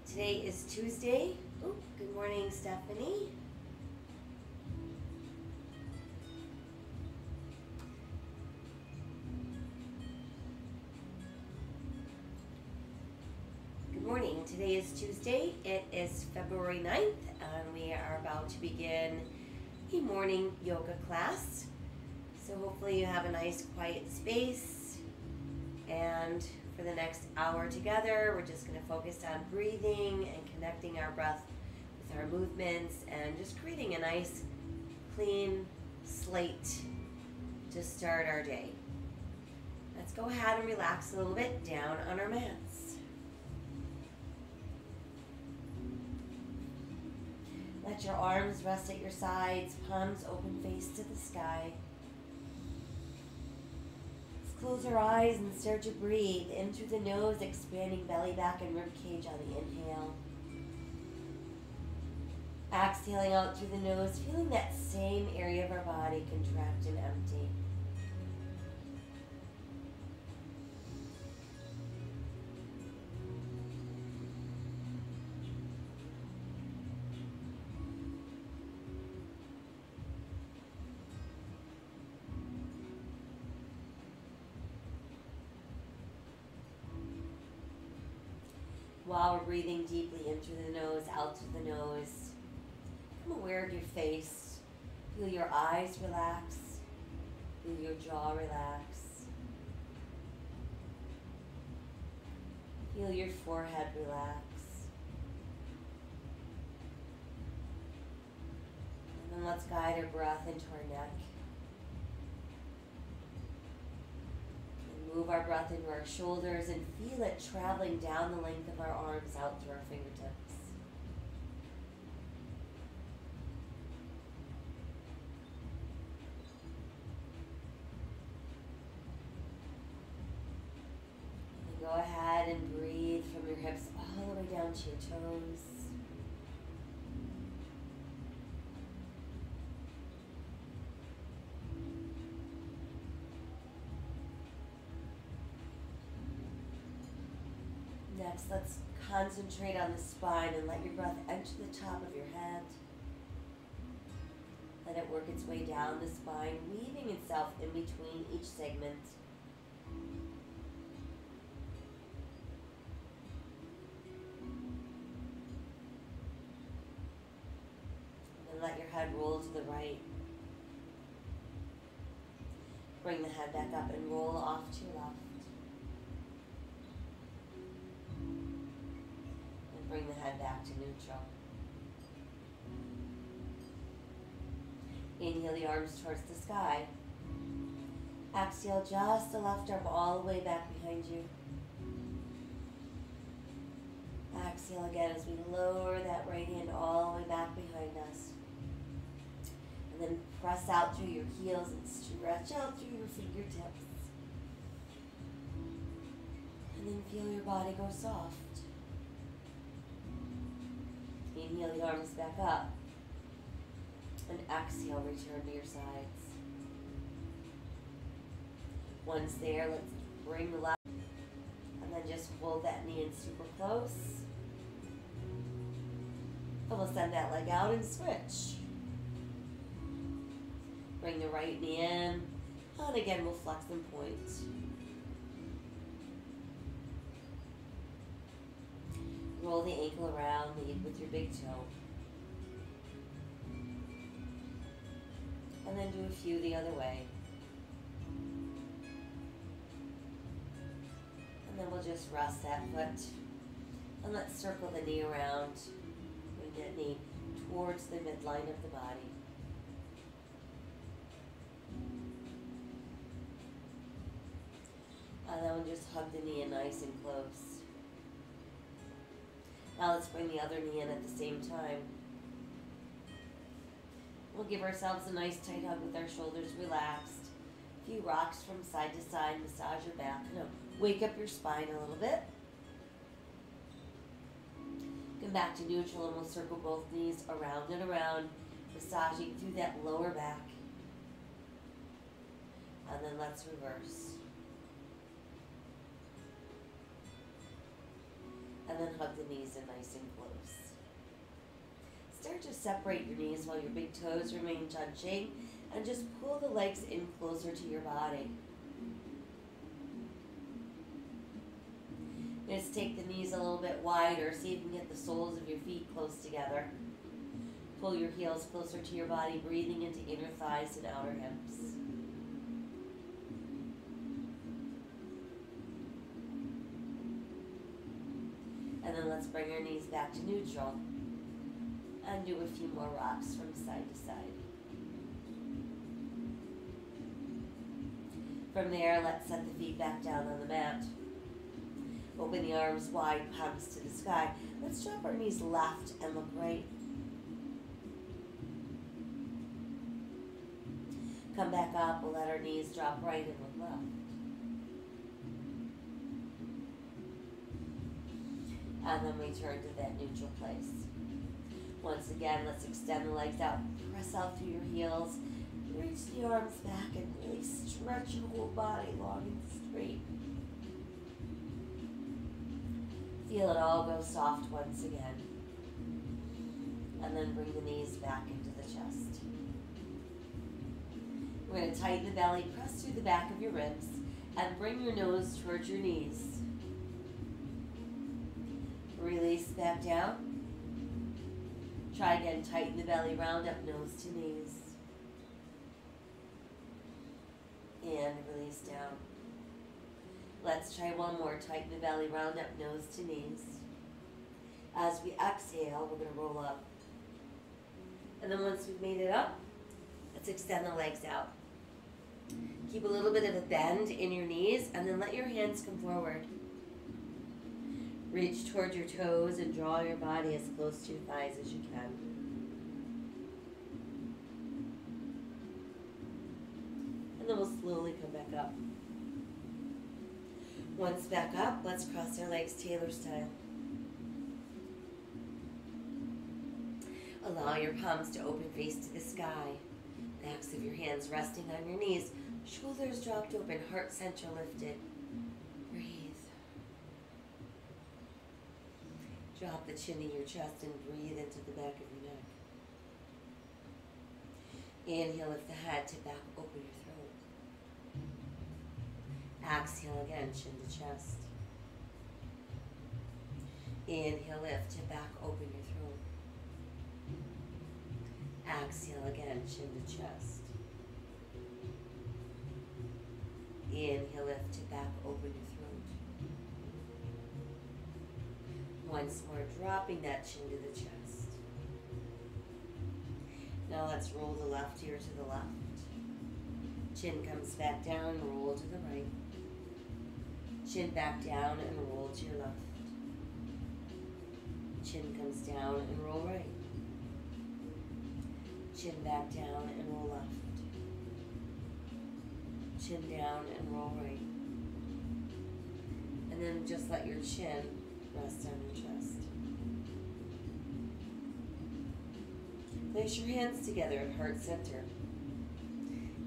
Today is Tuesday. Oh, good morning, Stephanie. Good morning. Today is Tuesday. It is February 9th, and we are about to begin a morning yoga class. So hopefully you have a nice quiet space, and for the next hour together, we're just going to focus on breathing and connecting our breath with our movements and just creating a nice clean slate to start our day. Let's go ahead and relax a little bit down on our mats. Let your arms rest at your sides, palms open, face to the sky. Close our eyes and start to breathe in through the nose, expanding belly, back, and rib cage on the inhale. Exhaling out through the nose, feeling that same area of our body contract and empty. While we're breathing deeply in through the nose, out through the nose, become aware of your face. Feel your eyes relax. Feel your jaw relax. Feel your forehead relax. And then let's guide our breath into our neck. Move our breath into our shoulders and feel it traveling down the length of our arms out through our fingertips. And go ahead and breathe from your hips all the way down to your toes. Next, let's concentrate on the spine and let your breath enter the top of your head. Let it work its way down the spine, weaving itself in between each segment. And let your head roll to the right. Bring the head back up and roll off to your left. Bring the head back to neutral. Inhale the arms towards the sky. Exhale just the left arm all the way back behind you. Exhale again as we lower that right hand all the way back behind us. And then press out through your heels and stretch out through your fingertips. And then feel your body go soft. Inhale the arms back up. And exhale, return to your sides. Once there, let's bring the left. And then just hold that knee in super close. And we'll send that leg out and switch. Bring the right knee in. And again, we'll flex and point. Roll the ankle around, lead with your big toe. And then do a few the other way. And then we'll just rest that foot. And let's circle the knee around. Bring that knee towards the midline of the body. And then we'll just hug the knee in nice and close. Now let's bring the other knee in at the same time. We'll give ourselves a nice tight hug with our shoulders relaxed. A few rocks from side to side, massage your back. Now wake up your spine a little bit. Come back to neutral and we'll circle both knees around and around, massaging through that lower back. And then let's reverse. And then hug the knees in nice and close. Start to separate your knees while your big toes remain touching, and just pull the legs in closer to your body. Just take the knees a little bit wider, see if you can get the soles of your feet close together. Pull your heels closer to your body, breathing into inner thighs and outer hips. And then let's bring our knees back to neutral and do a few more rocks from side to side. From there, let's set the feet back down on the mat. Open the arms wide, palms to the sky. Let's drop our knees left and look right. Come back up, we'll let our knees drop right and look left. And then we turn to that neutral place. Once again, let's extend the legs out. Press out through your heels. Reach the arms back and really stretch your whole body long and straight. Feel it all go soft once again. And then bring the knees back into the chest. We're going to tighten the belly, press through the back of your ribs, and bring your nose towards your knees. Release back down. Try again, tighten the belly, round up nose to knees. And release down. Let's try one more. Tighten the belly, round up nose to knees. As we exhale, we're going to roll up. And then once we've made it up, let's extend the legs out. Keep a little bit of a bend in your knees, and then let your hands come forward. Reach towards your toes and draw your body as close to your thighs as you can. And then we'll slowly come back up. Once back up, let's cross our legs Taylor style. Allow your palms to open face to the sky. Backs of your hands resting on your knees. Shoulders dropped open, heart center lifted. Breathe. Drop the chin in your chest and breathe into the back of your neck. Inhale, lift the head to back, open your throat. Exhale again, chin to chest. Inhale, lift to back, open your throat. Exhale again, chin to chest. Inhale, lift to back, open your throat. Once more, dropping that chin to the chest. Now let's roll the left ear to the left. Chin comes back down, roll to the right. Chin back down and roll to your left. Chin comes down and roll right. Chin back down and roll left. Chin down and roll right. And then just let your chin rest on your chest. Place your hands together at heart center.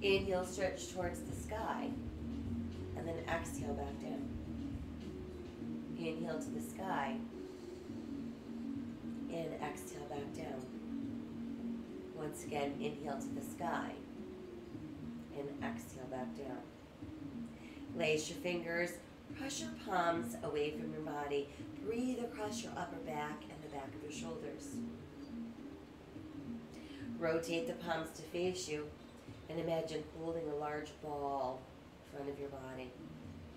Inhale, stretch towards the sky. And then exhale back down. Inhale to the sky. And exhale back down. Once again, inhale to the sky. And exhale back down. Lace your fingers, press your palms away from your body. Breathe across your upper back and the back of your shoulders. Rotate the palms to face you and imagine holding a large ball in front of your body.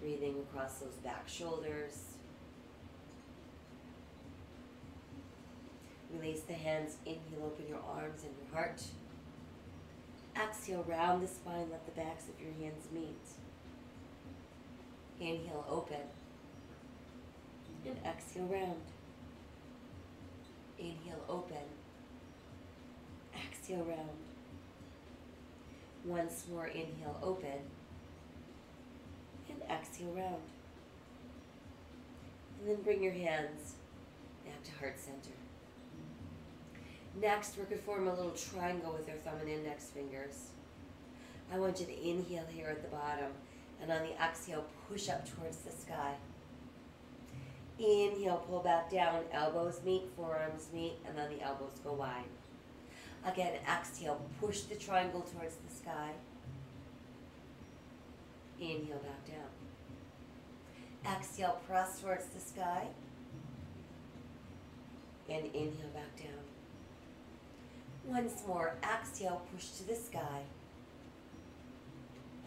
Breathing across those back shoulders. Release the hands, inhale, open your arms and your heart. Exhale, round the spine, let the backs of your hands meet. Inhale, open. And exhale, round. Inhale, open. Exhale, round. Once more, inhale, open. And exhale, round. And then bring your hands back to heart center. Next, we're going to form a little triangle with our thumb and index fingers. I want you to inhale here at the bottom, and on the exhale, push up towards the sky. Inhale, pull back down, elbows meet, forearms meet, and then the elbows go wide. Again, exhale, push the triangle towards the sky. Inhale, back down. Exhale, press towards the sky. And inhale, back down. Once more, exhale, push to the sky.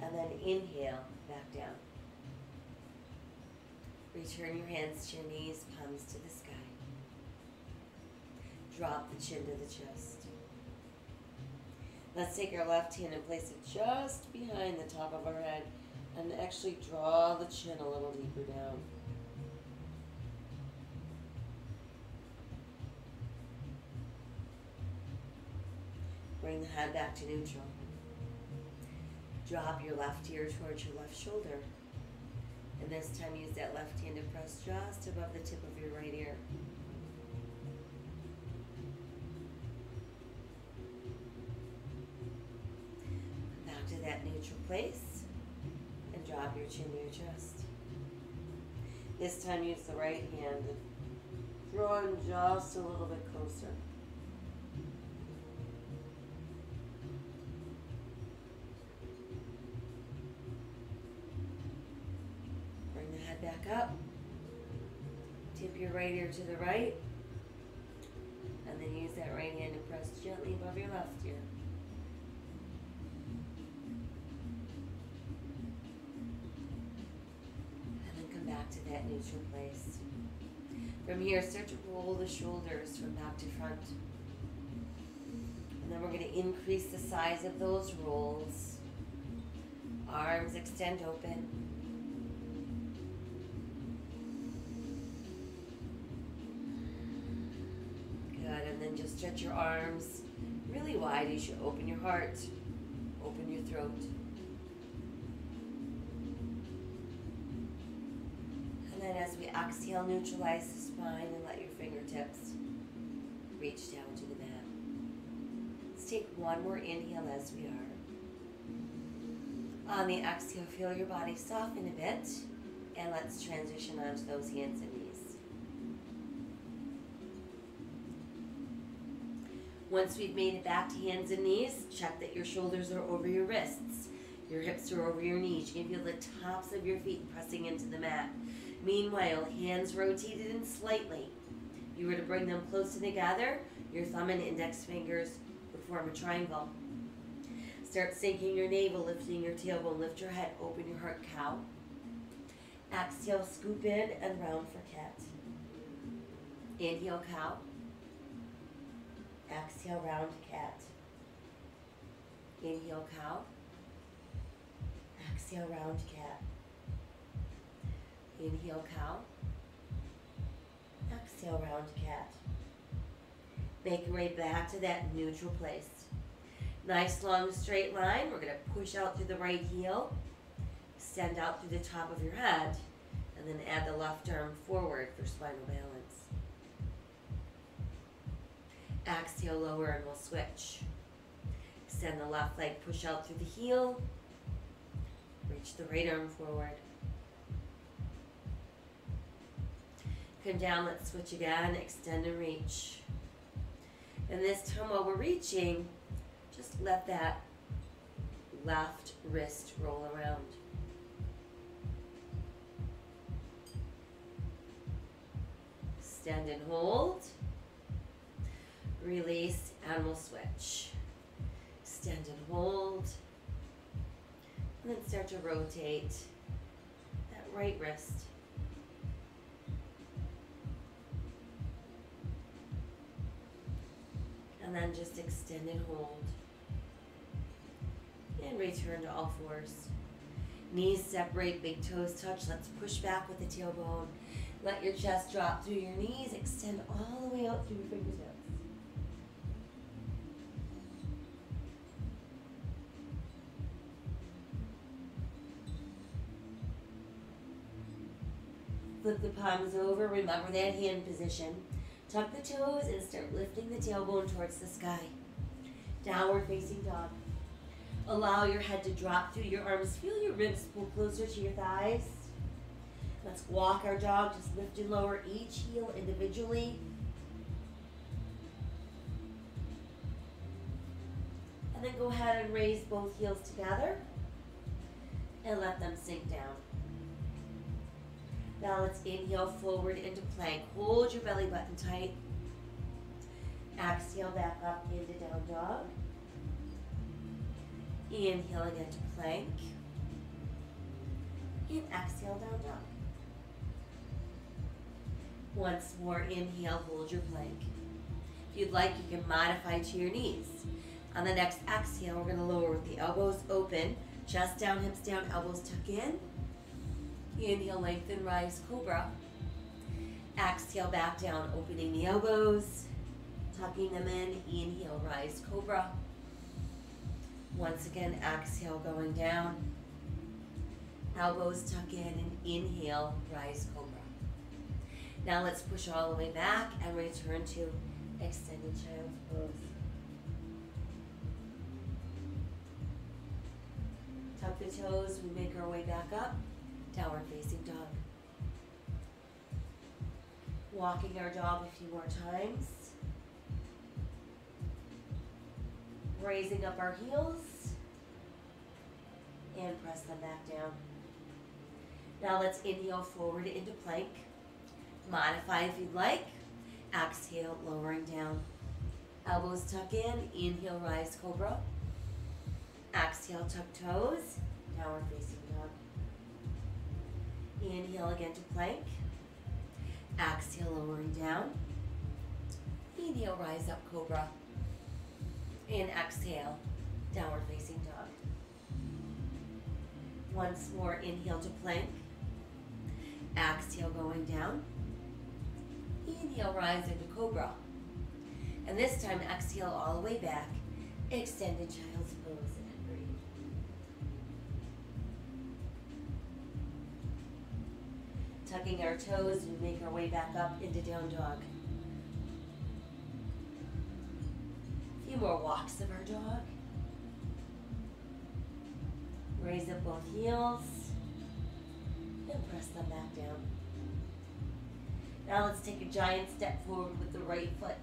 And then inhale, back down. Return your hands to your knees, palms to the sky. Drop the chin to the chest. Let's take our left hand and place it just behind the top of our head and actually draw the chin a little deeper down. Bring the head back to neutral. Drop your left ear towards your left shoulder. And this time use that left hand to press just above the tip of your right ear. Come back to that neutral place and drop your chin to your chest. This time use the right hand to draw in just a little bit closer. Back up. Tip your right ear to the right. And then use that right hand to press gently above your left ear. And then come back to that neutral place. From here, start to roll the shoulders from back to front. And then we're going to increase the size of those rolls. Arms extend open. And then just stretch your arms really wide as you open your heart, open your throat. And then as we exhale, neutralize the spine and let your fingertips reach down to the mat. Let's take one more inhale as we are. On the exhale, feel your body soften a bit, and let's transition onto those hands and knees. Once we've made it back to hands and knees, check that your shoulders are over your wrists. Your hips are over your knees. You can feel the tops of your feet pressing into the mat. Meanwhile, hands rotated in slightly. If you were to bring them closer together, your thumb and index fingers would form a triangle. Start sinking your navel, lifting your tailbone. Lift your head, open your heart, cow. Exhale, scoop in and round for cat. Inhale, cow. Exhale, round cat. Inhale, cow. Exhale, round cat. Inhale, cow. Exhale, round cat. Make your way back to that neutral place. Nice long straight line. We're going to push out through the right heel. Extend out through the top of your head. And then add the left arm forward for spinal balance. Exhale, lower, and we'll switch. Extend the left leg, push out through the heel. Reach the right arm forward. Come down, let's switch again. Extend and reach. And this time while we're reaching, just let that left wrist roll around. Extend and hold. Release and we'll switch. Extend and hold. And then start to rotate that right wrist. And then just extend and hold. And return to all fours. Knees separate, big toes touch. Let's push back with the tailbone. Let your chest drop through your knees. Extend all the way out through your fingertips. Flip the palms over. Remember that hand position. Tuck the toes and start lifting the tailbone towards the sky. Downward facing dog. Allow your head to drop through your arms. Feel your ribs pull closer to your thighs. Let's walk our dog, just lift and lower each heel individually. And then go ahead and raise both heels together and let them sink down. Now let's inhale forward into plank. Hold your belly button tight. Exhale back up into down dog. Inhale again to plank. And exhale down dog. Once more, inhale, hold your plank. If you'd like, you can modify to your knees. On the next exhale, we're going to lower with the elbows open, chest down, hips down, elbows tuck in. Inhale, lengthen, rise, cobra. Exhale, back down, opening the elbows, tucking them in. Inhale, rise, cobra. Once again, exhale, going down. Elbows tuck in and inhale, rise, cobra. Now let's push all the way back and return to extended child's pose. Tuck the toes, we make our way back up, downward facing dog. Walking our dog a few more times. Raising up our heels and press them back down. Now let's inhale forward into plank. Modify if you'd like. Exhale, lowering down. Elbows tuck in. Inhale, rise, cobra. Exhale, tuck toes. Downward facing dog. Inhale again to plank. Exhale, lowering down. Inhale, rise up, cobra. And exhale, downward facing dog. Once more, inhale to plank. Exhale, going down. Inhale, rise into cobra. And this time, exhale all the way back. Extended child's pose and breathe. Tucking our toes, we make our way back up into down dog. A few more walks of our dog. Raise up both heels and press them back down. Now let's take a giant step forward with the right foot.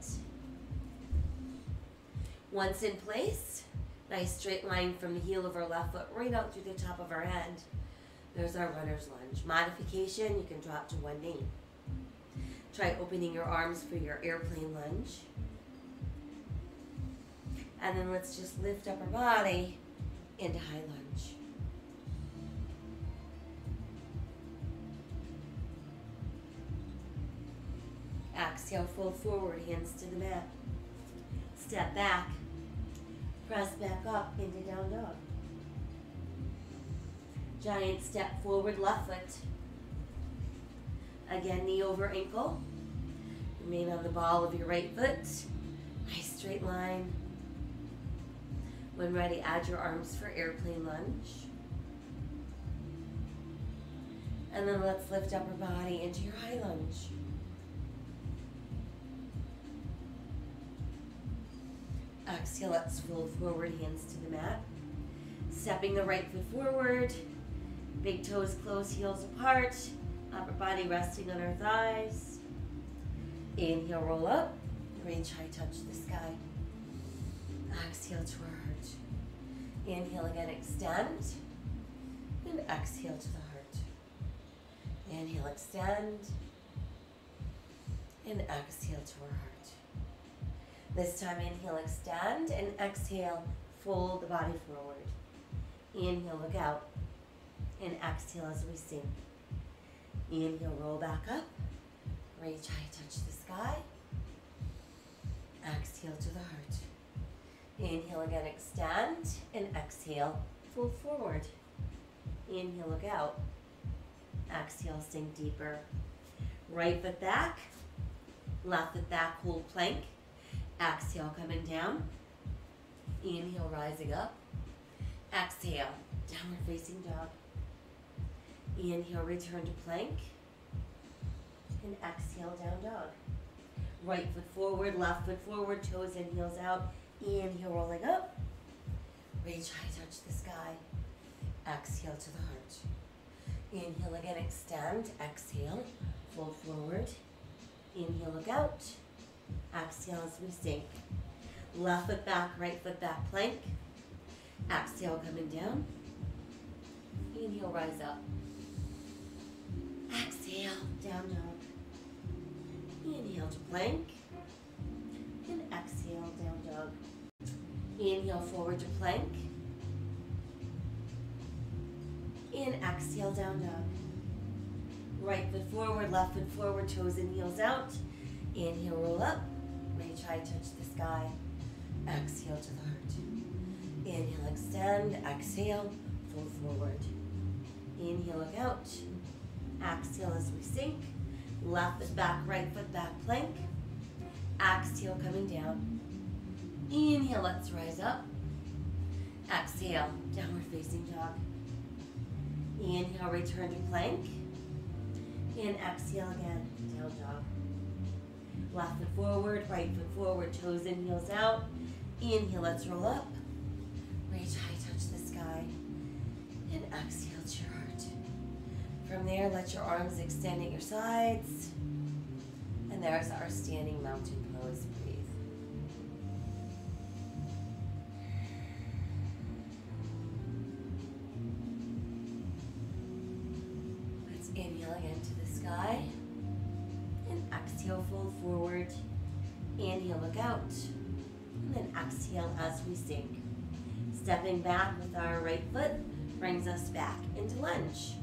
Once in place, nice straight line from the heel of our left foot right out through the top of our head. There's our runner's lunge. Modification, you can drop to one knee. Try opening your arms for your airplane lunge. And then let's just lift up our body into high lunge. Exhale, fold forward, hands to the mat. Step back. Press back up into down dog. Giant step forward, left foot. Again, knee over ankle. Remain on the ball of your right foot. Nice straight line. When ready, add your arms for airplane lunge. And then let's lift up our body into your high lunge. Exhale, let's fold forward, hands to the mat. Stepping the right foot forward. Big toes close, heels apart. Upper body resting on our thighs. Inhale, roll up. Reach high, touch the sky. Exhale to our heart. Inhale again, extend. And exhale to the heart. Inhale, extend. And exhale to our heart. This time, inhale, extend, and exhale, fold the body forward. Inhale, look out, and exhale as we sink. Inhale, roll back up, reach high, touch the sky. Exhale to the heart. Inhale again, extend, and exhale, fold forward. Inhale, look out. Exhale, sink deeper. Right foot back, left foot back, hold plank. Exhale, coming down. Inhale, rising up. Exhale, downward facing dog. Inhale, return to plank. And exhale, down dog. Right foot forward, left foot forward, toes and heels out. Inhale, rolling up. Reach high, touch the sky. Exhale to the heart. Inhale again, extend. Exhale, fold forward. Inhale, look out. Exhale as we sink. Left foot back, right foot back, plank. Exhale, coming down. Inhale, rise up. Exhale, down dog. Inhale to plank. And exhale, down dog. Inhale, forward to plank. And exhale, down dog. Right foot forward, left foot forward, toes and heels out. Inhale, roll up. Reach high, touch the sky. Exhale to the heart. Inhale, extend. Exhale, fold forward. Inhale, look out. Exhale as we sink. Left foot back, right foot back, plank. Exhale, coming down. Inhale, let's rise up. Exhale, downward facing dog. Inhale, return to plank. And exhale again, down dog. Left foot forward, right foot forward, toes and heels out. Inhale, let's roll up. Reach high, touch the sky. And exhale to your heart. From there, let your arms extend at your sides. And there's our standing mountain pose. Breathe. Let's inhale again to the sky. And exhale, fold forward. Inhale, look out. And then exhale as we sink. Stepping back with our right foot brings us back into lunge.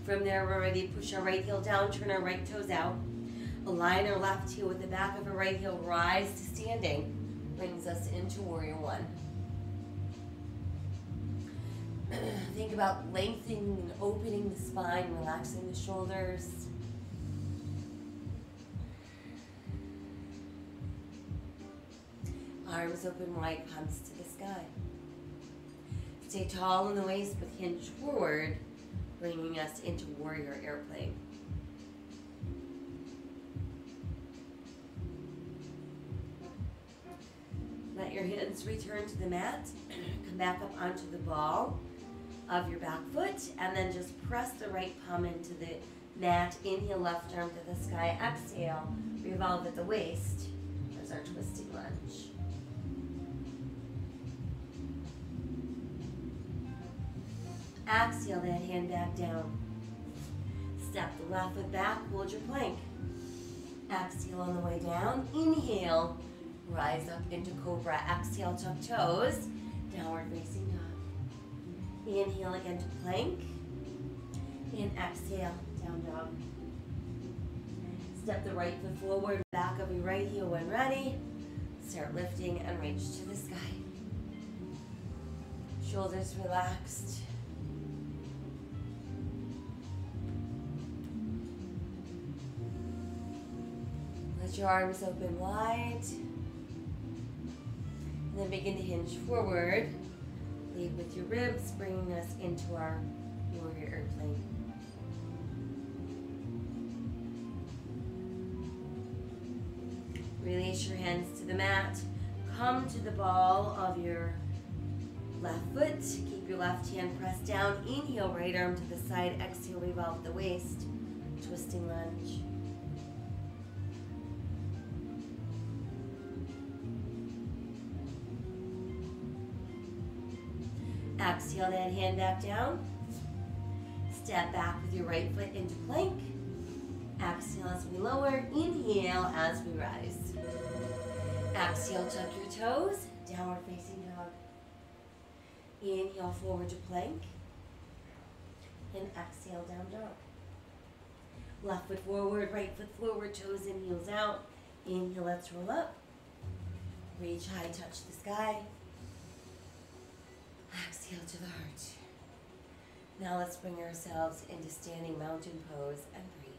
From there, we're ready to push our right heel down, turn our right toes out. Align our left heel with the back of our right heel, rise to standing. Brings us into warrior one. Think about lengthening and opening the spine, relaxing the shoulders. Arms open wide, palms to the sky. Stay tall in the waist, but hinge forward, bringing us into warrior airplane. Let your hands return to the mat. Come back up onto the ball of your back foot, and then just press the right palm into the mat. Inhale, left arm to the sky. Exhale, revolve at the waist. There's our twisting lunge. Exhale that hand back down. Step the left foot back, hold your plank. Exhale on the way down. Inhale, rise up into cobra. Exhale, tuck toes, downward facing dog. Inhale again to plank. And exhale, down dog. Step the right foot forward, back of your right heel when ready. Start lifting and reach to the sky. Shoulders relaxed. Let your arms open wide. And then begin to hinge forward. Lead with your ribs, bringing us into our warrior airplane. Release your hands to the mat. Come to the ball of your left foot. Keep your left hand pressed down. Inhale, right arm to the side. Exhale, revolve the waist. Twisting lunge. Exhale that hand back down. Step back with your right foot into plank. Exhale as we lower. Inhale as we rise. Exhale, tuck your toes. Downward facing dog. Inhale, forward to plank. And exhale, down dog. Left foot forward, right foot forward, toes and heels out. Inhale, let's roll up. Reach high, touch the sky. Exhale to the heart. Now let's bring ourselves into standing mountain pose and breathe.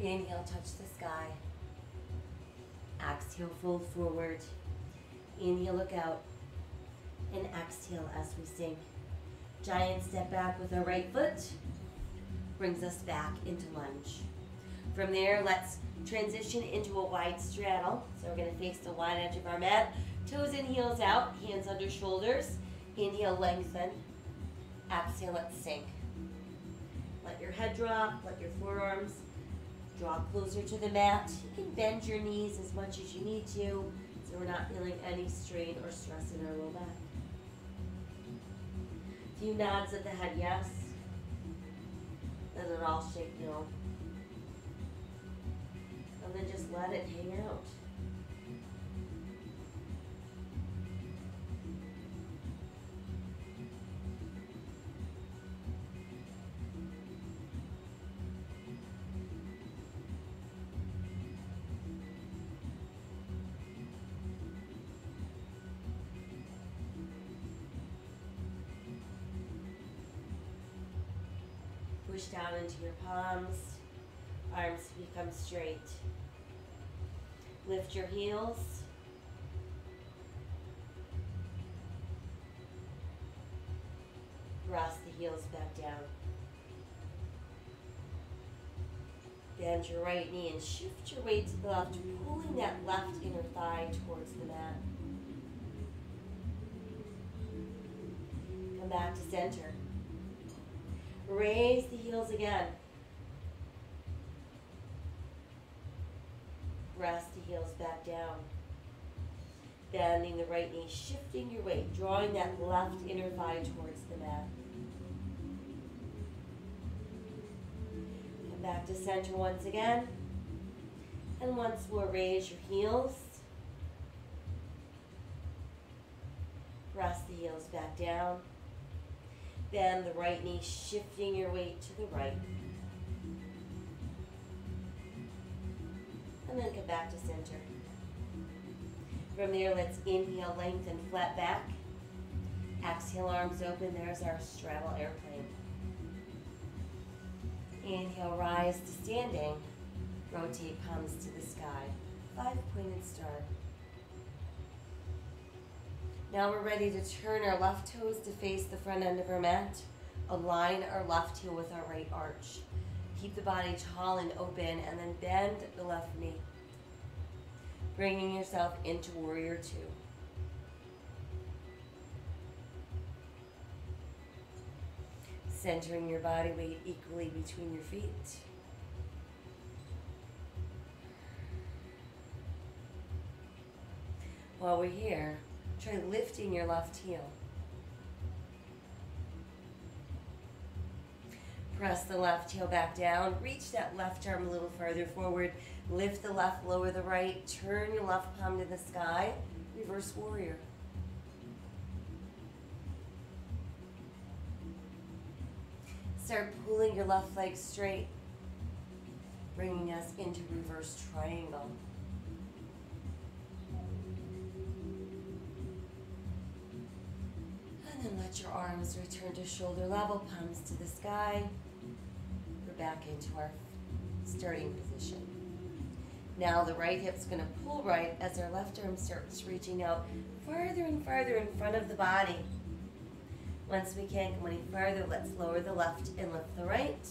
Inhale, touch the sky. Exhale, fold forward. Inhale, look out. And exhale as we sink. Giant step back with our right foot. Brings us back into lunge. From there, let's transition into a wide straddle. So we're going to face the wide edge of our mat. Toes in, heels out, hands under shoulders. Inhale, lengthen. Exhale, let's sink. Let your head drop, let your forearms draw closer to the mat. You can bend your knees as much as you need to, so we're not feeling any strain or stress in our low back. A few nods at the head, yes. Let it all shake, no. And then just let it hang out. Push down into your palms, arms become straight. Lift your heels. Cross the heels back down. Bend your right knee and shift your weight to the left, pulling that left inner thigh towards the mat. Come back to center. Raise the heels again. Press the heels back down. Bending the right knee, shifting your weight, drawing that left inner thigh towards the mat. Come back to center once again. And once more, raise your heels. Press the heels back down. Bend the right knee, shifting your weight to the right. And then come back to center. From there, let's inhale, lengthen, flat back. Exhale, arms open. There's our straddle airplane. Inhale, rise to standing. Rotate palms to the sky. 5-pointed star. Now we're ready to turn our left toes to face the front end of our mat. Align our left heel with our right arch. Keep the body tall and open, and then bend the left knee. Bringing yourself into warrior two. Centering your body weight equally between your feet. While we're here, try lifting your left heel. Press the left heel back down. Reach that left arm a little farther forward. Lift the left, lower the right. Turn your left palm to the sky. Reverse warrior. Start pulling your left leg straight, bringing us into reverse triangle. And then let your arms return to shoulder level, palms to the sky. We're back into our starting position. Now the right hip's going to pull right as our left arm starts reaching out farther and farther in front of the body. Once we can't go any farther, let's lower the left and lift the right.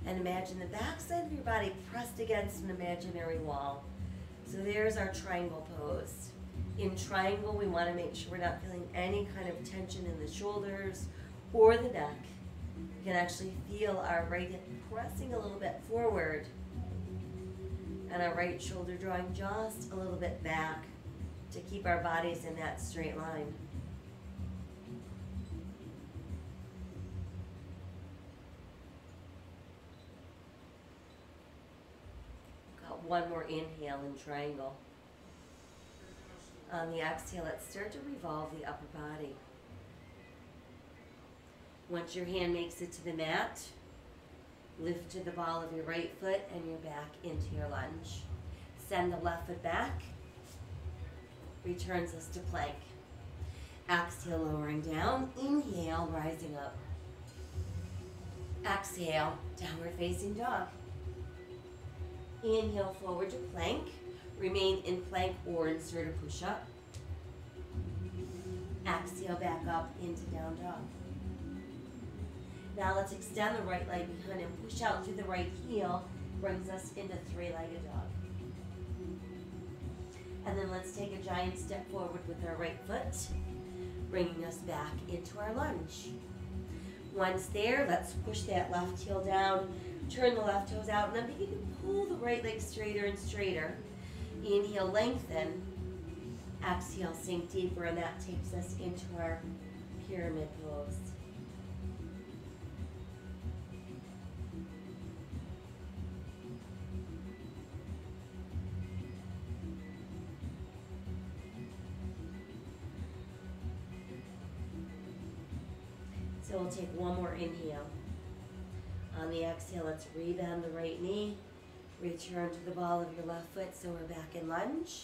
And imagine the backside of your body pressed against an imaginary wall. So there's our triangle pose. In triangle, we want to make sure we're not feeling any kind of tension in the shoulders or the neck. You can actually feel our right hip pressing a little bit forward and our right shoulder drawing just a little bit back to keep our bodies in that straight line. Got one more inhale in triangle. On the exhale, let's start to revolve the upper body. Once your hand makes it to the mat, lift to the ball of your right foot and you're back into your lunge. Send the left foot back, returns us to plank. Exhale, lowering down. Inhale, rising up. Exhale, downward facing dog. Inhale, forward to plank. Remain in plank or insert a push-up. Exhale, back up into down dog. Now let's extend the right leg behind and push out through the right heel brings us into three-legged dog. And then let's take a giant step forward with our right foot, bringing us back into our lunge. Once there, let's push that left heel down, turn the left toes out, and then begin to pull the right leg straighter and straighter. Inhale, lengthen. Exhale, sink deeper, and that takes us into our pyramid pose. So we'll take one more inhale. On the exhale, let's rebend the right knee. Return to the ball of your left foot, so we're back in lunge.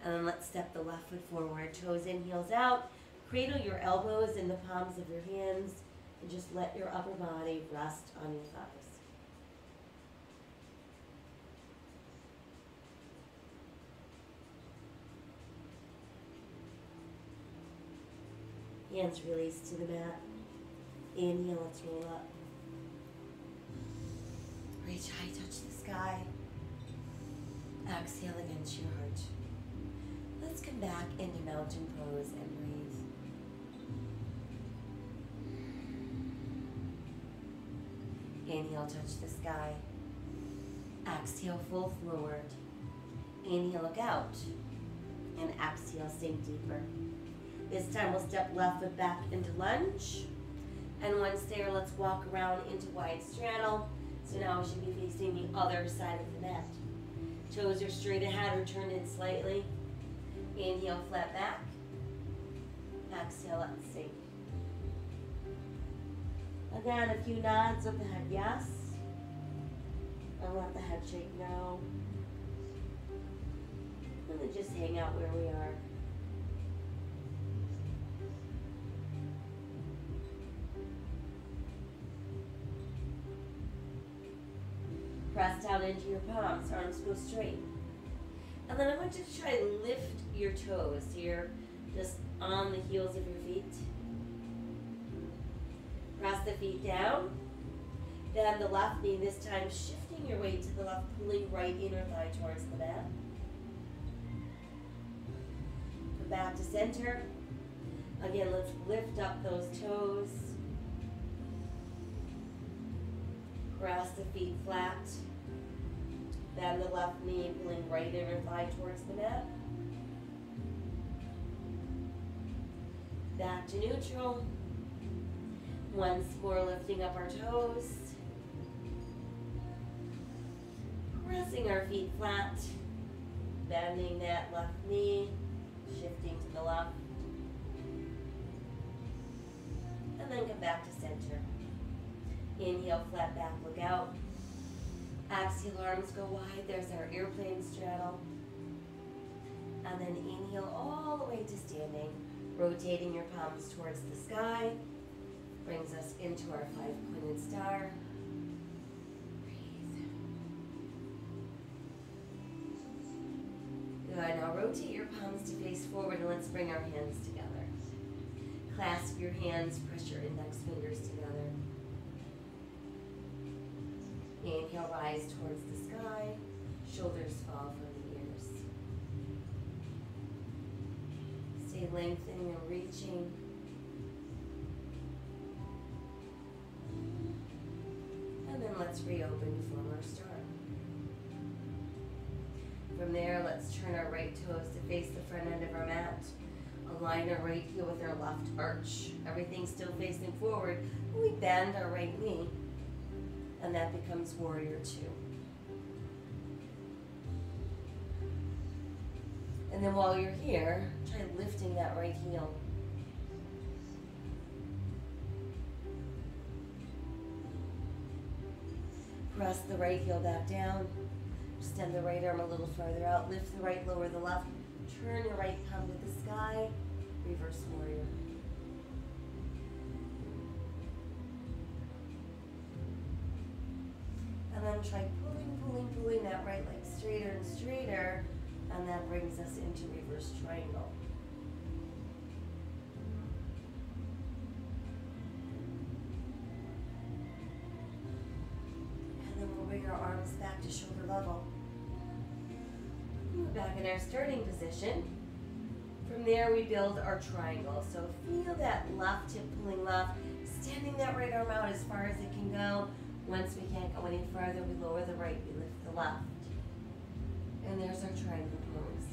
And then let's step the left foot forward. Toes in, heels out. Cradle your elbows in the palms of your hands. And just let your upper body rest on your thighs. Hands release to the mat. Inhale, let's roll up. Reach high, touch the sky. Exhale against your heart. Let's come back into mountain pose and breathe. Inhale, touch the sky. Exhale, fold forward. Inhale, look out. And exhale, sink deeper. This time we'll step left foot back into lunge. And once there, let's walk around into wide straddle. So now we should be facing the other side of the mat. Toes are straight ahead or turned in slightly. Inhale, flat back. Exhale, let's sink. Again, a few nods of the head, yes. And let the head shake no. And then just hang out where we are. Press down into your palms, arms go straight. And then I want you to try to lift your toes. So you're just on the heels of your feet. Press the feet down. Bend the left knee, this time shifting your weight to the left, pulling right inner thigh towards the mat. Come back to center. Again, let's lift up those toes. Press the feet flat. Bend the left knee, pulling right inner thigh towards the mat. Back to neutral. Once more, lifting up our toes. Pressing our feet flat. Bending that left knee. Shifting to the left. And then come back to center. Inhale, flat back, look out. Exhale, arms go wide. There's our airplane straddle. And then inhale all the way to standing. Rotating your palms towards the sky. Brings us into our five-pointed star. Breathe. Good. Now rotate your palms to face forward and let's bring our hands together. Clasp your hands, press your index fingers together. Inhale, rise towards the sky. Shoulders fall from the ears. Stay lengthening and reaching. And then let's reopen to form our star. From there, let's turn our right toes to face the front end of our mat. Align our right heel with our left arch. Everything's still facing forward. We bend our right knee. And that becomes warrior two. And then while you're here, try lifting that right heel. Press the right heel back down. Extend the right arm a little farther out. Lift the right, lower the left. Turn your right palm to the sky. Reverse warrior. And then try pulling that right leg straighter and straighter, and that brings us into reverse triangle. And then we'll bring our arms back to shoulder level. We're back in our starting position. From there, we build our triangle. So feel that left hip pulling left, standing that right arm out as far as it can go. Once we can't go any farther, we lower the right, we lift the left. And there's our triangle pose.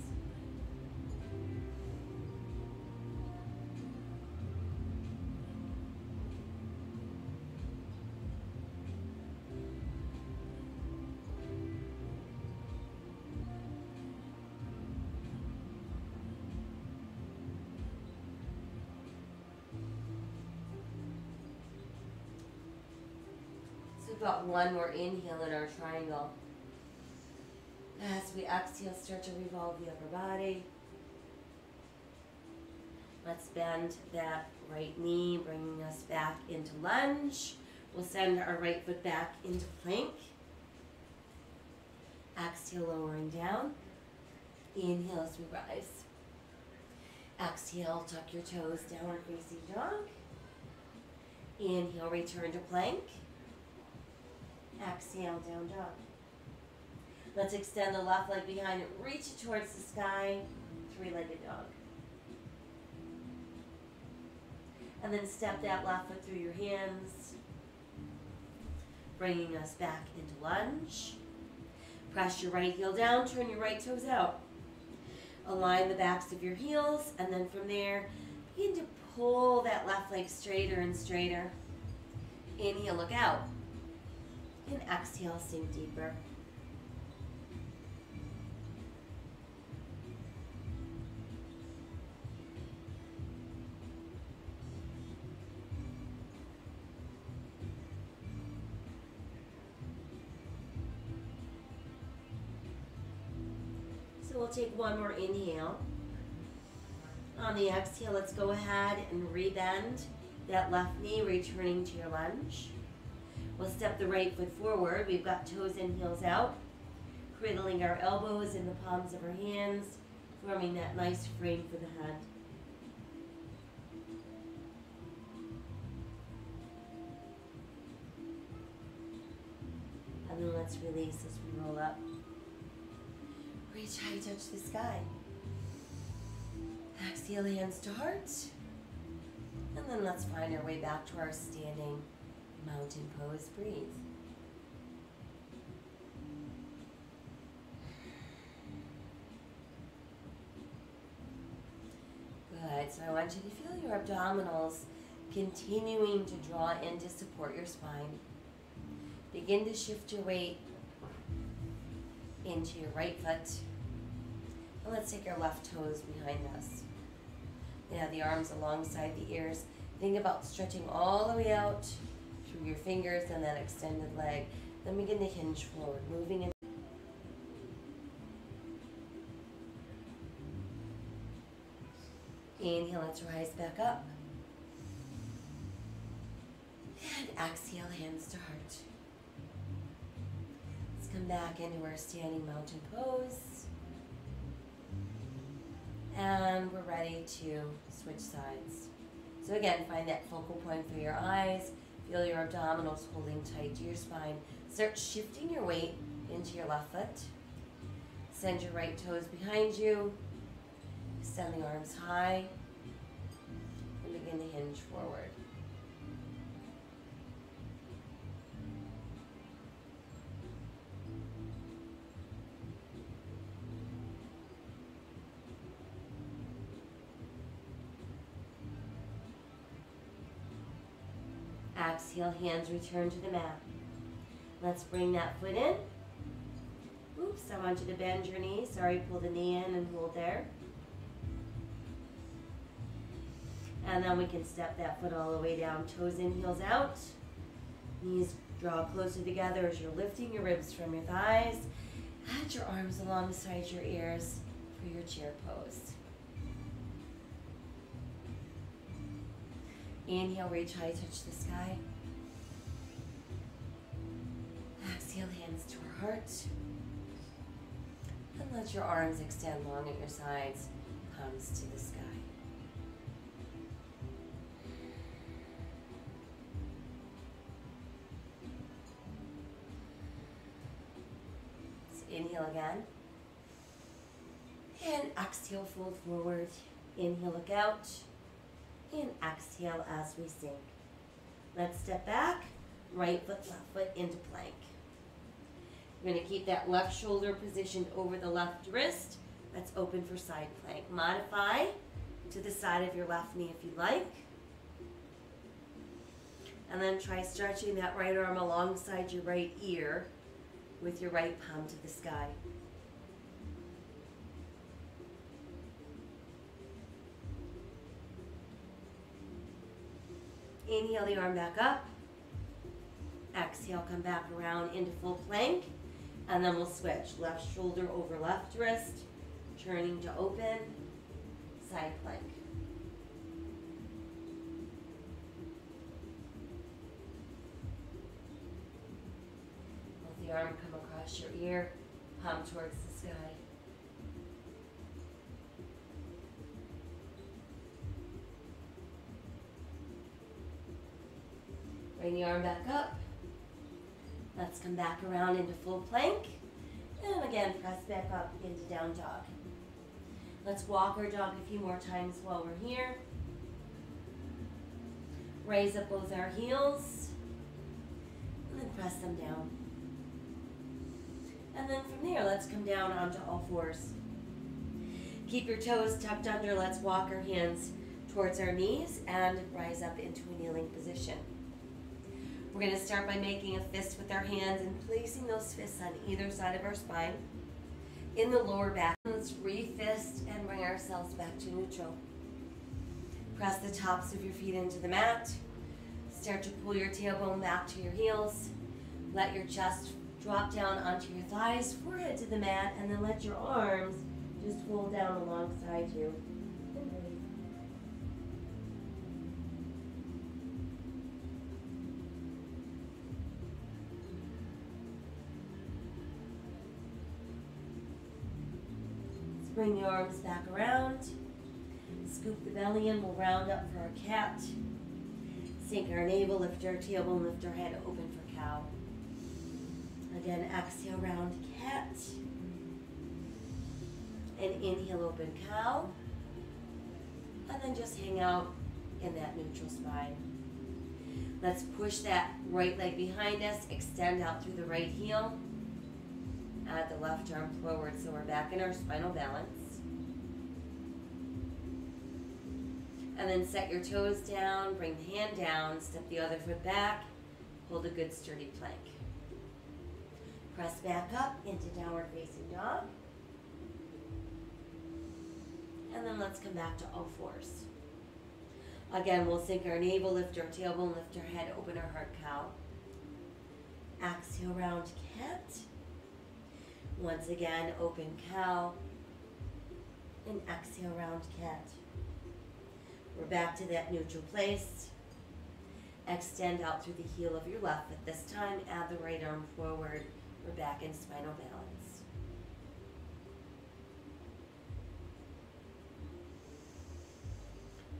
We've got one more inhale in our triangle. As we exhale, start to revolve the upper body. Let's bend that right knee, bringing us back into lunge. We'll send our right foot back into plank. Exhale, lowering down. Inhale as we rise. Exhale, tuck your toes, downward facing dog. Inhale, return to plank. Exhale, down dog. Let's extend the left leg behind it, reach it towards the sky, three-legged dog. And then step that left foot through your hands, bringing us back into lunge. Press your right heel down, turn your right toes out. Align the backs of your heels, and then from there, begin to pull that left leg straighter and straighter. Inhale, look out. And exhale, sink deeper. So we'll take one more inhale. On the exhale, let's go ahead and rebend that left knee, returning to your lunge. We'll step the right foot forward. We've got toes and heels out, cradling our elbows in the palms of our hands, forming that nice frame for the head. And then let's release as we roll up. Reach high, touch the sky. Exhale, hands to heart. And then let's find our way back to our standing mountain pose. Breathe. Good. So I want you to feel your abdominals continuing to draw in to support your spine. Begin to shift your weight into your right foot. And let's take our left toes behind us. Now the arms alongside the ears. Think about stretching all the way out through your fingers and that extended leg. Then begin to hinge forward, moving in. Inhale, let's rise back up. And exhale, hands to heart. Let's come back into our standing mountain pose. And we're ready to switch sides. So again, find that focal point for your eyes. Feel your abdominals holding tight to your spine. Start shifting your weight into your left foot. Send your right toes behind you. Extend the arms high. And begin to hinge forward. Exhale, hands return to the mat. Let's bring that foot in. Oops, I want you to bend your knee. Sorry, pull the knee in and hold there. And then we can step that foot all the way down. Toes in, heels out. Knees draw closer together as you're lifting your ribs from your thighs. Add your arms alongside your ears for your chair pose. Inhale, reach high, touch the sky. Exhale, hands to our heart. And let your arms extend long at your sides, palms to the sky. Inhale again. And exhale, fold forward. Inhale, look out. And exhale as we sink. Let's step back. Right foot, left foot into plank. You're going to keep that left shoulder positioned over the left wrist. That's open for side plank. Modify to the side of your left knee if you'd like. And then try stretching that right arm alongside your right ear with your right palm to the sky. Inhale the arm back up. Exhale, come back around into full plank. And then we'll switch. Left shoulder over left wrist. Turning to open. Side plank. Let the arm come across your ear. Palm towards the sky. Bring the arm back up. Let's come back around into full plank. And again, press back up into down dog. Let's walk our dog a few more times while we're here. Raise up both our heels. And then press them down. And then from there, let's come down onto all fours. Keep your toes tucked under. Let's walk our hands towards our knees and rise up into a kneeling position. We're going to start by making a fist with our hands and placing those fists on either side of our spine. In the lower back, let's re-fist and bring ourselves back to neutral. Press the tops of your feet into the mat. Start to pull your tailbone back to your heels. Let your chest drop down onto your thighs, forehead to the mat, and then let your arms just fold down alongside you. Bring the arms back around. Scoop the belly in. We'll round up for our cat. Sink our navel, lift our tailbone, lift our head, open for cow. Again, exhale, round cat. And inhale, open cow. And then just hang out in that neutral spine. Let's push that right leg behind us, extend out through the right heel. Add the left arm forward so we're back in our spinal balance. And then set your toes down, bring the hand down, step the other foot back, hold a good sturdy plank. Press back up into downward facing dog. And then let's come back to all fours. Again, we'll sink our navel, lift our tailbone, lift our head, open our heart, cow. Exhale, round cat. Once again, open cow, and exhale, round cat. We're back to that neutral place. Extend out through the heel of your left foot. This time, add the right arm forward. We're back in spinal balance.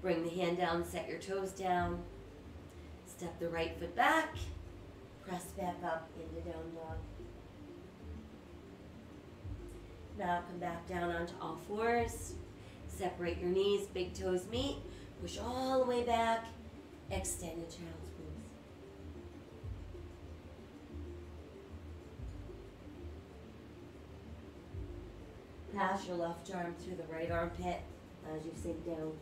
Bring the hand down, set your toes down. Step the right foot back. Press back up into down dog. Now come back down onto all fours. Separate your knees, big toes meet. Push all the way back. Extend to child's pose. Pass your left arm through the right armpit as you sink down.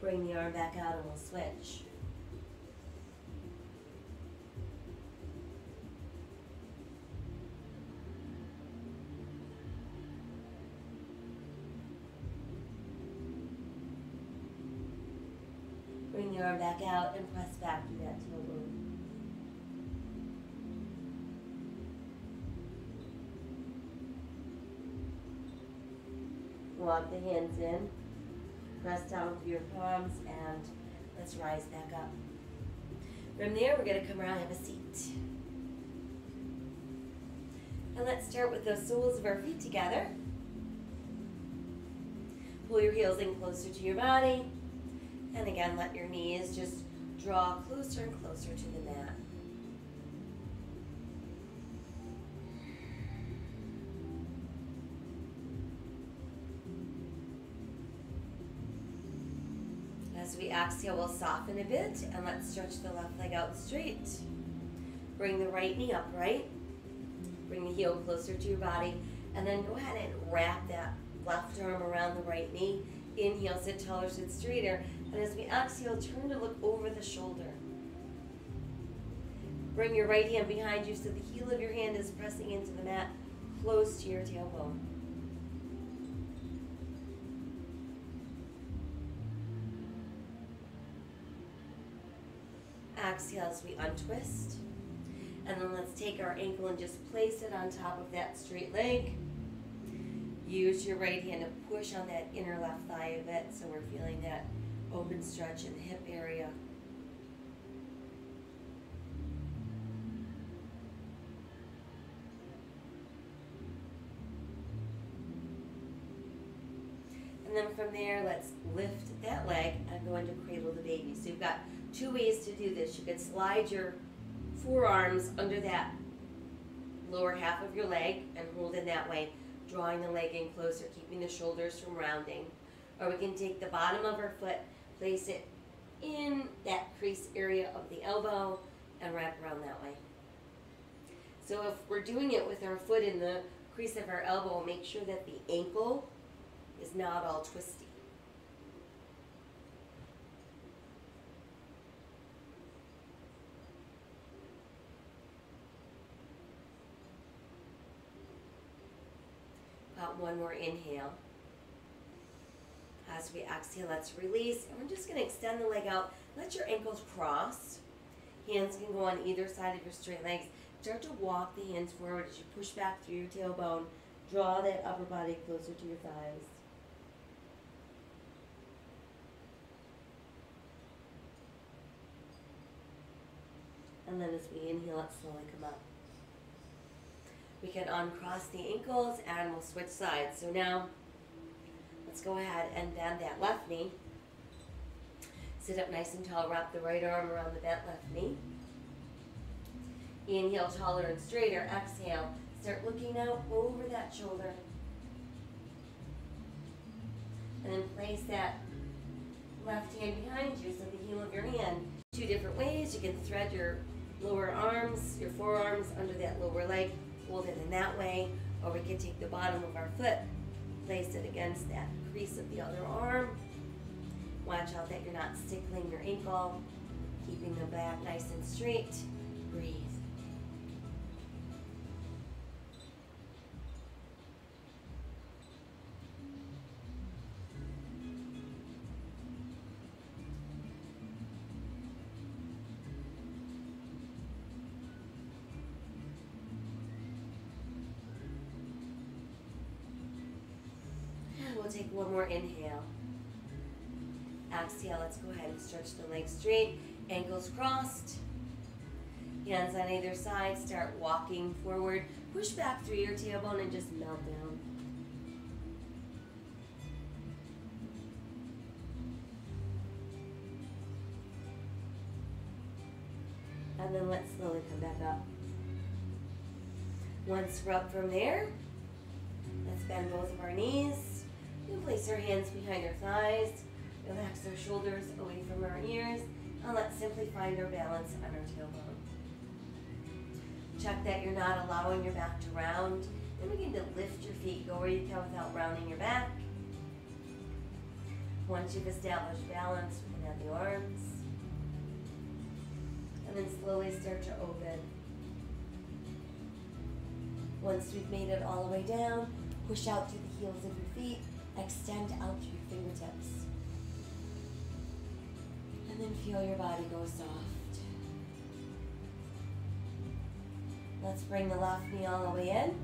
Bring the arm back out and we'll switch. Bring the arm back out and press back to that tailbone. Walk the hands in. Press down with your palms and let's rise back up. From there, we're going to come around and have a seat. And let's start with the soles of our feet together. Pull your heels in closer to your body. And again, let your knees just draw closer and closer to the mat. As we exhale, we'll soften a bit, and let's stretch the left leg out straight. Bring the right knee upright. Bring the heel closer to your body, and then go ahead and wrap that left arm around the right knee. Inhale, sit taller, sit straighter. And as we exhale, turn to look over the shoulder. Bring your right hand behind you so the heel of your hand is pressing into the mat, close to your tailbone. Exhale as we untwist. And then let's take our ankle and just place it on top of that straight leg. Use your right hand to push on that inner left thigh a bit so we're feeling that open stretch in the hip area. And then from there, let's lift that leg and go into cradle to baby. So you've got two ways to do this. You could slide your forearms under that lower half of your leg and hold it that way, drawing the leg in closer, keeping the shoulders from rounding. Or we can take the bottom of our foot, place it in that crease area of the elbow, and wrap around that way. So if we're doing it with our foot in the crease of our elbow, make sure that the ankle is not all twisty. One more inhale. As we exhale, let's release. And we're just going to extend the leg out. Let your ankles cross. Hands can go on either side of your straight legs. Start to walk the hands forward as you push back through your tailbone. Draw that upper body closer to your thighs. And then as we inhale, let's slowly come up. We can uncross the ankles and we'll switch sides. So now, let's go ahead and bend that left knee. Sit up nice and tall, wrap the right arm around the bent left knee. Inhale, taller and straighter. Exhale, start looking out over that shoulder. And then place that left hand behind you, so the heel of your hand. Two different ways. You can thread your lower arms, your forearms under that lower leg. Hold it in that way, or we can take the bottom of our foot, place it against that crease of the other arm. Watch out that you're not stickling your ankle, keeping the back nice and straight. Breathe. We'll take one more inhale. Exhale, let's go ahead and stretch the legs straight, ankles crossed. Hands on either side, start walking forward. Push back through your tailbone and just melt down. And then let's slowly come back up. Once we're up from there, let's bend both of our knees. And place our hands behind our thighs. Relax our shoulders away from our ears. And let's simply find our balance on our tailbone. Check that you're not allowing your back to round. Then begin to lift your feet. Go where you can without rounding your back. Once you've established balance, we can add the arms. And then slowly start to open. Once we've made it all the way down, push out through the heels of your feet. Extend out to your fingertips. And then feel your body go soft. Let's bring the left knee all the way in.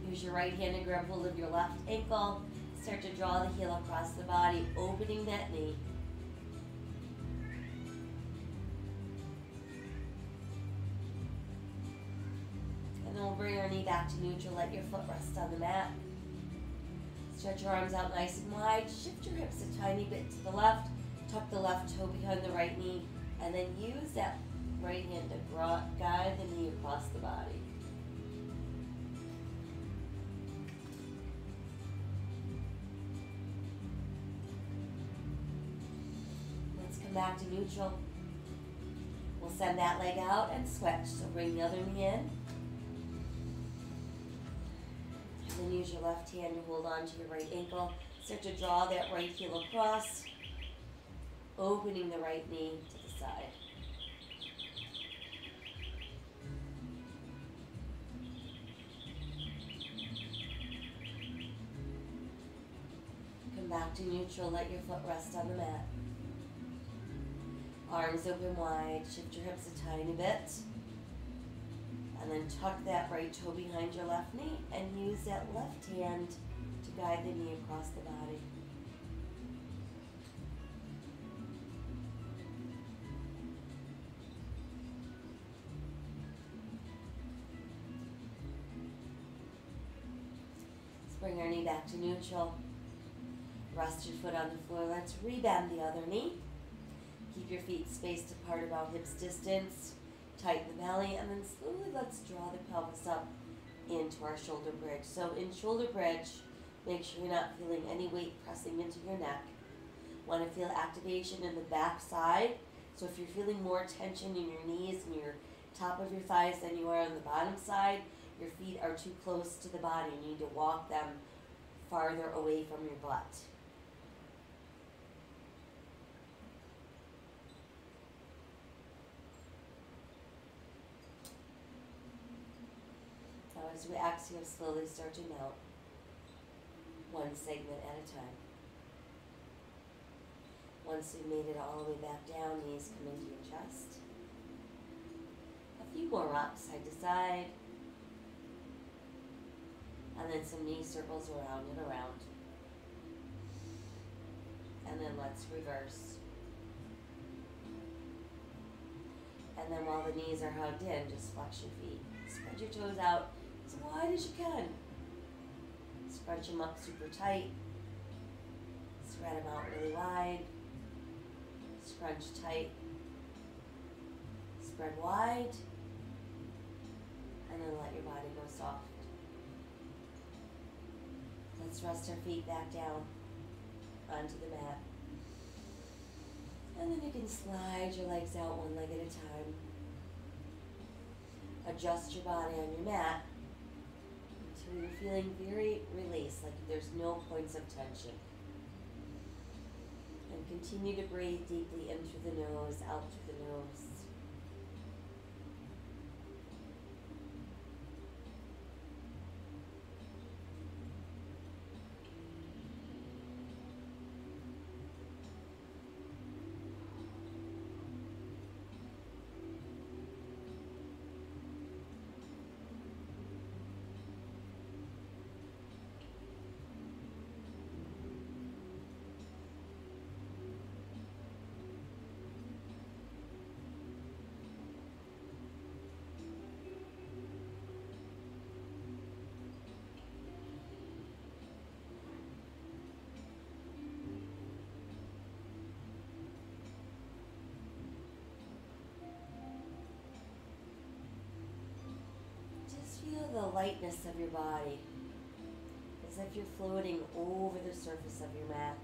Use your right hand to grab hold of your left ankle. Start to draw the heel across the body, opening that knee. And then we'll bring our knee back to neutral. Let your foot rest on the mat. Stretch your arms out nice and wide. Shift your hips a tiny bit to the left. Tuck the left toe behind the right knee. And then use that right hand to guide the knee across the body. Let's come back to neutral. We'll send that leg out and switch. So bring the other knee in. And then use your left hand to hold on to your right ankle. Start to draw that right heel across, opening the right knee to the side. Come back to neutral. Let your foot rest on the mat. Arms open wide. Shift your hips a tiny bit. And then tuck that right toe behind your left knee and use that left hand to guide the knee across the body. Let's bring our knee back to neutral. Rest your foot on the floor. Let's rebend the other knee. Keep your feet spaced apart about hips distance. Tighten the belly, and then slowly let's draw the pelvis up into our shoulder bridge. So in shoulder bridge, make sure you're not feeling any weight pressing into your neck. Want to feel activation in the back side. So if you're feeling more tension in your knees and your top of your thighs than you are on the bottom side, your feet are too close to the body. You need to walk them farther away from your butt. As we exhale, slowly start to melt, one segment at a time. Once you've made it all the way back down, knees come into your chest. A few more rocks side to side. And then some knee circles around and around. And then let's reverse. And then while the knees are hugged in, just flex your feet. Spread your toes out as wide as you can. Scrunch them up super tight. Spread them out really wide. Scrunch tight. Spread wide. And then let your body go soft. Let's rest our feet back down onto the mat. And then you can slide your legs out one leg at a time. Adjust your body on your mat until you're feeling very released, like there's no points of tension. And continue to breathe deeply in through the nose, out through the nose. Feel the lightness of your body, as if you're floating over the surface of your mat.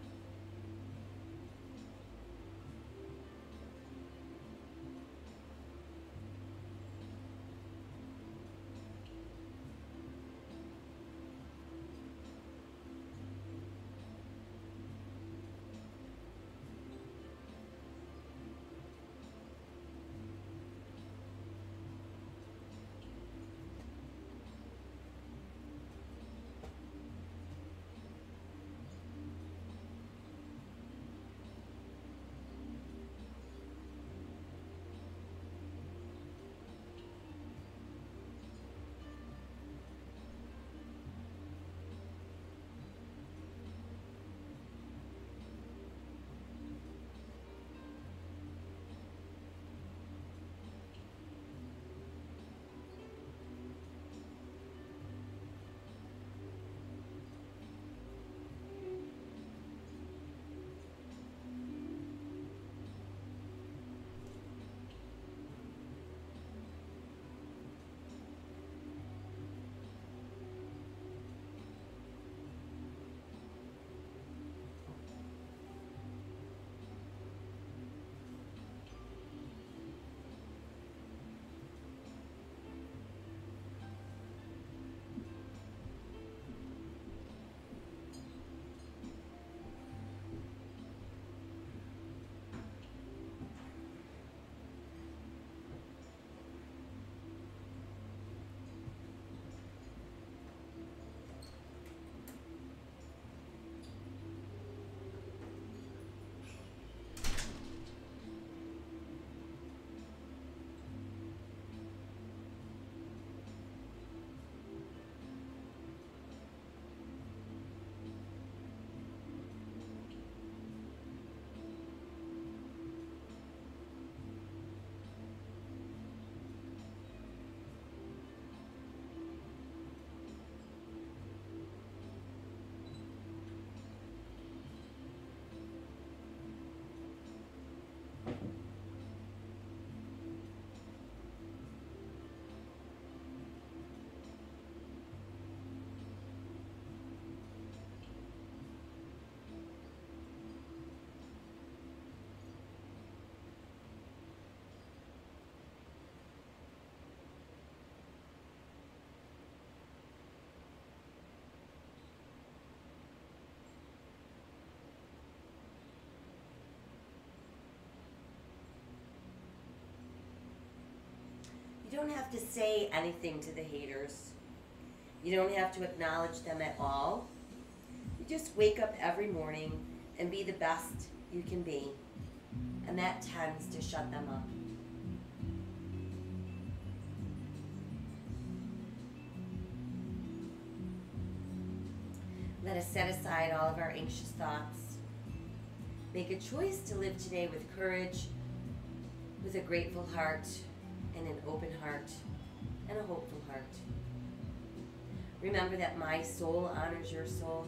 don't have to say anything to the haters. You don't have to acknowledge them at all. You just wake up every morning and be the best you can be. And that tends to shut them up. Let us set aside all of our anxious thoughts. Make a choice to live today with courage, with a grateful heart, and an open heart, and a hopeful heart. Remember that my soul honors your soul.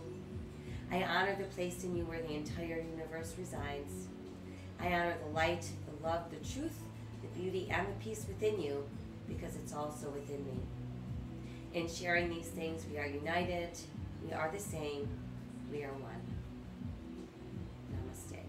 I honor the place in you where the entire universe resides. I honor the light, the love, the truth, the beauty, and the peace within you, because it's also within me. In sharing these things, we are united, we are the same, we are one. Namaste.